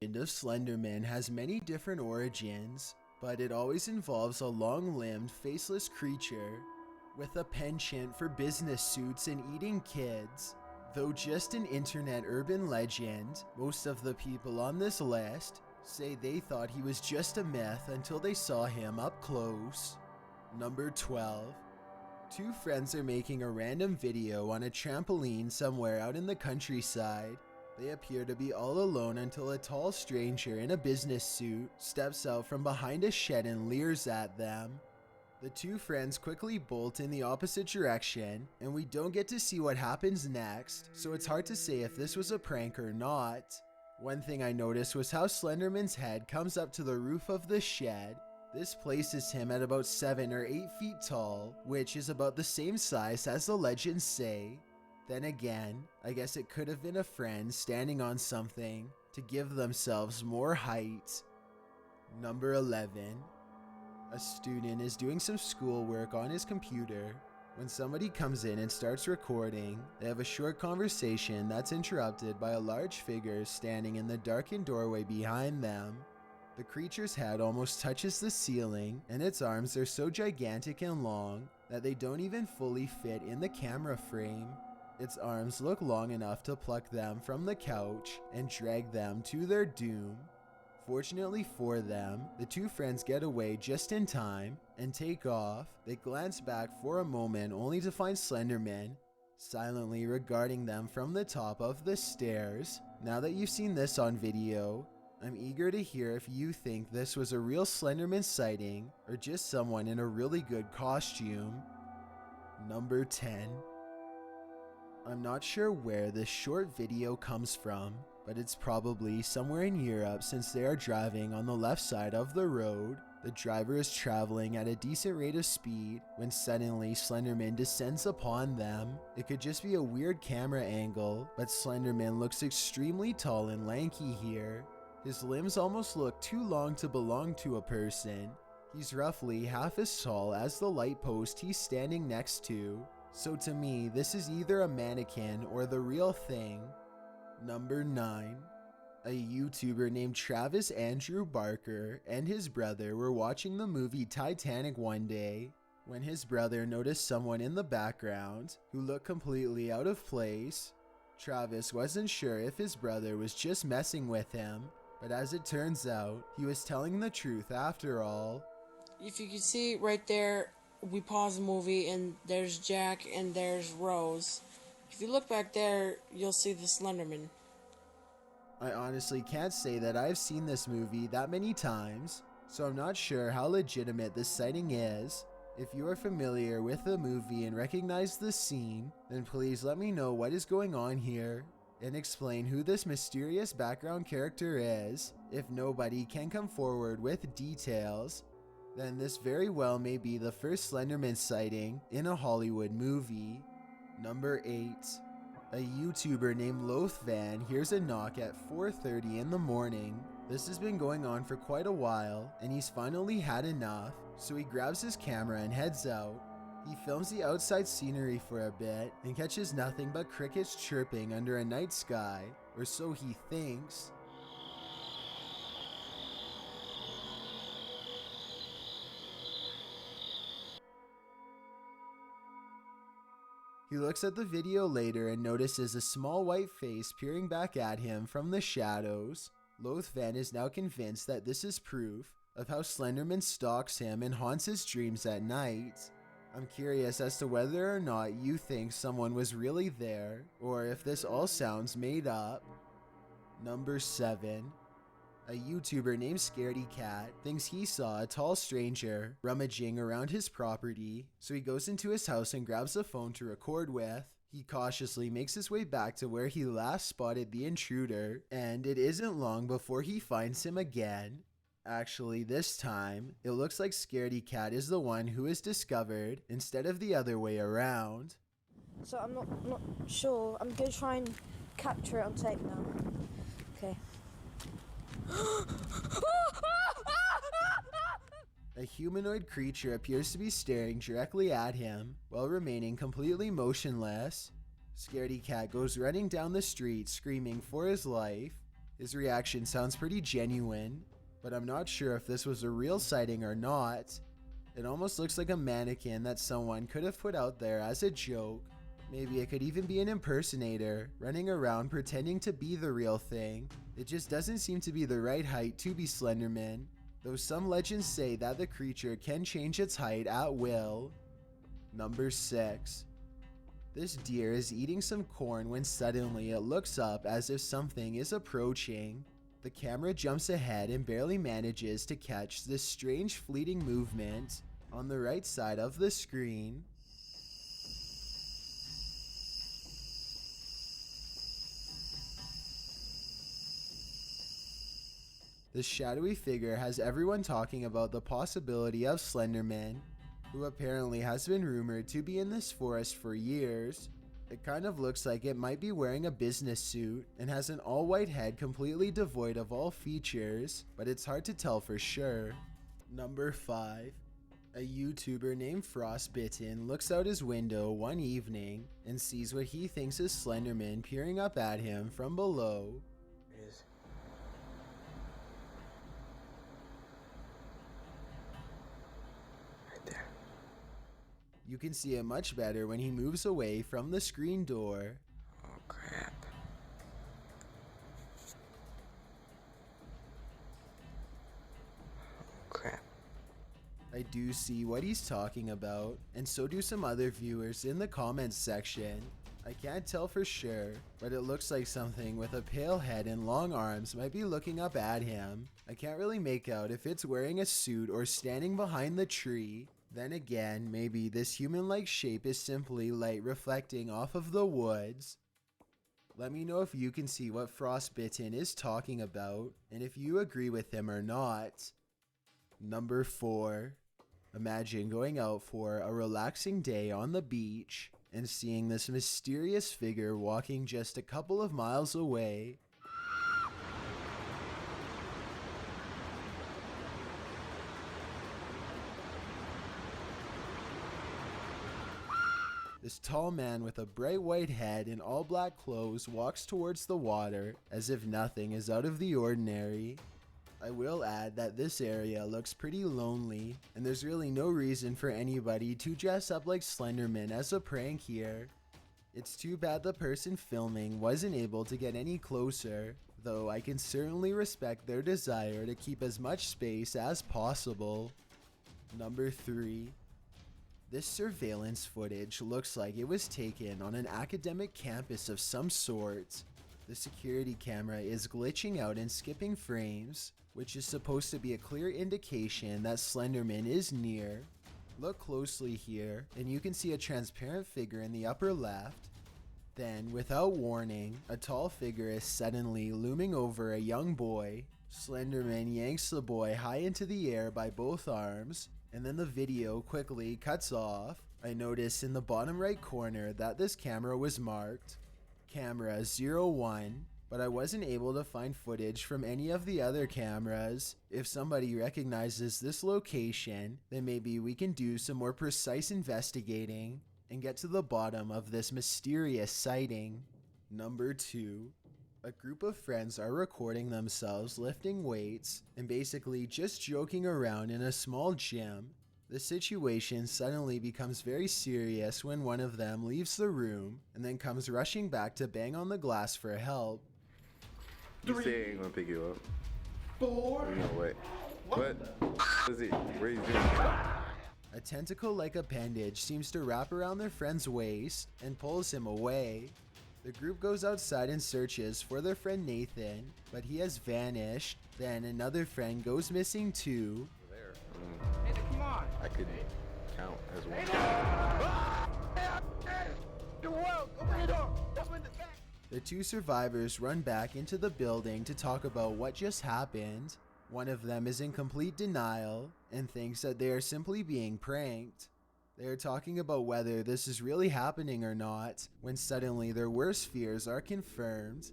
legend of Slenderman has many different origins, but it always involves a long-limbed, faceless creature with a penchant for business suits and eating kids. Though just an internet urban legend, most of the people on this list say they thought he was just a myth until they saw him up close. Number 12. Two friends are making a random video on a trampoline somewhere out in the countryside. They appear to be all alone until a tall stranger in a business suit steps out from behind a shed and leers at them. The two friends quickly bolt in the opposite direction, and we don't get to see what happens next, so it's hard to say if this was a prank or not. One thing I noticed was how Slenderman's head comes up to the roof of the shed. This places him at about 7 or 8 feet tall, which is about the same size as the legends say. Then again, I guess it could have been a friend standing on something to give themselves more height. Number 11. A student is doing some schoolwork on his computer. When somebody comes in and starts recording, they have a short conversation that's interrupted by a large figure standing in the darkened doorway behind them. The creature's head almost touches the ceiling, and its arms are so gigantic and long that they don't even fully fit in the camera frame. Its arms look long enough to pluck them from the couch and drag them to their doom. Fortunately for them, the two friends get away just in time and take off. They glance back for a moment only to find Slenderman silently regarding them from the top of the stairs. Now that you've seen this on video, I'm eager to hear if you think this was a real Slenderman sighting or just someone in a really good costume. Number 10. I'm not sure where this short video comes from, but it's probably somewhere in Europe since they are driving on the left side of the road. The driver is traveling at a decent rate of speed when suddenly Slenderman descends upon them. It could just be a weird camera angle, but Slenderman looks extremely tall and lanky here. His limbs almost look too long to belong to a person. He's roughly half as tall as the light post he's standing next to. So to me, this is either a mannequin or the real thing. Number 9. A YouTuber named Travis Andrew Barker and his brother were watching the movie Titanic one day when his brother noticed someone in the background who looked completely out of place. Travis wasn't sure if his brother was just messing with him, but as it turns out, he was telling the truth after all. If you can see right there, we pause the movie and there's Jack and there's Rose. If you look back there, you'll see the Slenderman. I honestly can't say that I've seen this movie that many times, so I'm not sure how legitimate this sighting is. If you are familiar with the movie and recognize the scene, then please let me know what is going on here and explain who this mysterious background character is. If nobody can come forward with details, then this very well may be the first Slenderman sighting in a Hollywood movie. Number 8. A YouTuber named Lothvan hears a knock at 4:30 in the morning. This has been going on for quite a while, and he's finally had enough, so he grabs his camera and heads out. He films the outside scenery for a bit and catches nothing but crickets chirping under a night sky, or so he thinks. He looks at the video later and notices a small white face peering back at him from the shadows. Lothvan is now convinced that this is proof of how Slenderman stalks him and haunts his dreams at night. I'm curious as to whether or not you think someone was really there, or if this all sounds made up. Number 7. A YouTuber named Scaredy Cat thinks he saw a tall stranger rummaging around his property, so he goes into his house and grabs a phone to record with. He cautiously makes his way back to where he last spotted the intruder, and it isn't long before he finds him again. Actually, this time, it looks like Scaredy Cat is the one who is discovered instead of the other way around. So I'm not sure. I'm going to try and capture it on tape now. Okay. A humanoid creature appears to be staring directly at him while remaining completely motionless. Scaredy Cat goes running down the street screaming for his life. His reaction sounds pretty genuine, but I'm not sure if this was a real sighting or not. It almost looks like a mannequin that someone could have put out there as a joke. Maybe it could even be an impersonator, running around pretending to be the real thing. It just doesn't seem to be the right height to be Slenderman, though some legends say that the creature can change its height at will. Number 6. This deer is eating some corn when suddenly it looks up as if something is approaching. The camera jumps ahead and barely manages to catch this strange fleeting movement on the right side of the screen. The shadowy figure has everyone talking about the possibility of Slenderman, who apparently has been rumored to be in this forest for years. It kind of looks like it might be wearing a business suit and has an all-white head completely devoid of all features, but it's hard to tell for sure. Number 5. A YouTuber named Frostbitten looks out his window one evening and sees what he thinks is Slenderman peering up at him from below. It is. Right there. You can see it much better when he moves away from the screen door. Oh crap. Oh crap. I do see what he's talking about, and so do some other viewers in the comments section. I can't tell for sure, but it looks like something with a pale head and long arms might be looking up at him. I can't really make out if it's wearing a suit or standing behind the tree. Then again, maybe this human-like shape is simply light reflecting off of the woods. Let me know if you can see what Frostbitten is talking about, and if you agree with him or not. Number 4. Imagine going out for a relaxing day on the beach and seeing this mysterious figure walking just a couple of miles away. This tall man with a bright white head and all black clothes walks towards the water as if nothing is out of the ordinary. I will add that this area looks pretty lonely, and there's really no reason for anybody to dress up like Slenderman as a prank here. It's too bad the person filming wasn't able to get any closer, though I can certainly respect their desire to keep as much space as possible. Number 3. This surveillance footage looks like it was taken on an academic campus of some sort. The security camera is glitching out and skipping frames, which is supposed to be a clear indication that Slenderman is near. Look closely here, and you can see a transparent figure in the upper left. Then, without warning, a tall figure is suddenly looming over a young boy. Slenderman yanks the boy high into the air by both arms, and then the video quickly cuts off. I noticed in the bottom right corner that this camera was marked Camera 01, but I wasn't able to find footage from any of the other cameras. If somebody recognizes this location, then maybe we can do some more precise investigating and get to the bottom of this mysterious sighting. Number 2. A group of friends are recording themselves lifting weights and basically just joking around in a small gym. The situation suddenly becomes very serious when one of them leaves the room and then comes rushing back to bang on the glass for help. You say I ain't gonna pick you up. 4. You know what? What is it? Where you doing? A tentacle-like appendage seems to wrap around their friend's waist and pulls him away. The group goes outside and searches for their friend Nathan, but he has vanished. Then another friend goes missing too. There. Nathan, come on. I could count as one. The two survivors run back into the building to talk about what just happened. One of them is in complete denial and thinks that they are simply being pranked. They are talking about whether this is really happening or not, when suddenly their worst fears are confirmed.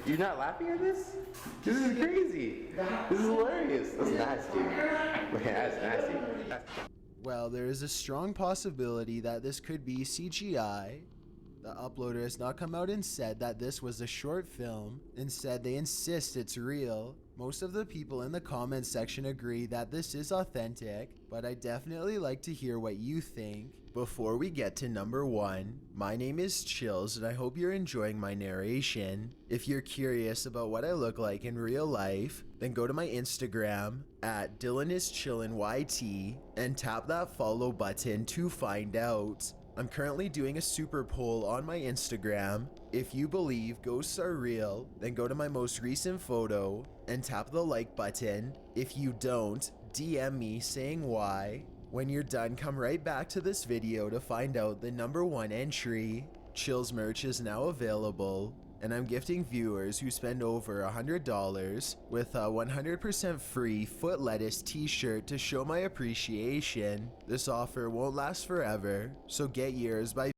You're not laughing at this? This is crazy. This is hilarious. That's nasty. Man, that's nasty. Well, there is a strong possibility that this could be CGI. The uploader has not come out and said that this was a short film. Instead, they insist it's real. Most of the people in the comments section agree that this is authentic, but I definitely like to hear what you think. Before we get to number 1, my name is Chills and I hope you're enjoying my narration. If you're curious about what I look like in real life, then go to my Instagram at DylanIsChillinYT and tap that follow button to find out. I'm currently doing a super poll on my Instagram. If you believe ghosts are real, then go to my most recent photo and tap the like button. If you don't, DM me saying why. When you're done, come right back to this video to find out the number 1 entry. Chills merch is now available, and I'm gifting viewers who spend over $100 with a 100% free Foot Lettuce t-shirt to show my appreciation. This offer won't last forever, so get yours by